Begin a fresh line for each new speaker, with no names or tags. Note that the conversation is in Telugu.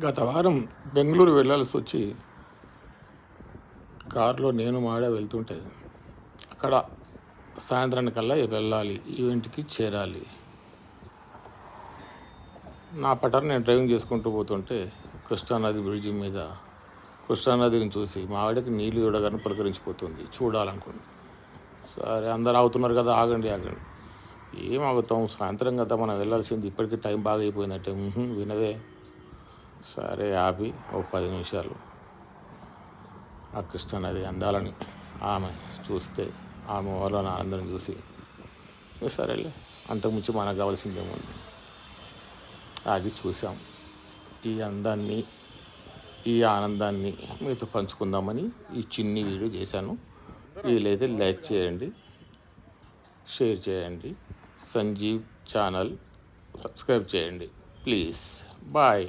గత వారం బెంగళూరు వెళ్ళాల్సి వచ్చి కారులో నేను మాడే వెళ్తుంటే అక్కడ సాయంత్రానికల్లా వెళ్ళాలి, ఈవెంట్కి చేరాలి. నా పటాన్ని నేను డ్రైవింగ్ చేసుకుంటూ పోతుంటే కృష్ణానది బ్రిడ్జి మీద కృష్ణానదిని చూసి మా ఆవిడకి నీళ్ళు చూడగానే పులకరించిపోతుంది. చూడాలనుకుంది. సరే అందరు ఆగుతున్నారు కదా, ఆగండి. ఏం ఆగుతాం, సాయంత్రం కదా మనం వెళ్ళాల్సింది, ఇప్పటికీ టైం బాగా అయిపోయిందంటే వినవే. సరే ఆపి ఒక 10 నిమిషాలు ఆ కృష్ణానది అందాలని ఆమె చూస్తే ఆమె వాళ్ళ ఆనందం చూసి సరేలే, అంతకుమించి మనకు కావాల్సిందేముంది, ఆగి చూసాం. ఈ అందాన్ని, ఈ ఆనందాన్ని మీతో పంచుకుందామని ఈ చిన్ని వీడియో చేశాను. వీలైతే లైక్ చేయండి, షేర్ చేయండి, సంజీవ్ ఛానల్ సబ్స్క్రైబ్ చేయండి ప్లీజ్. బాయ్.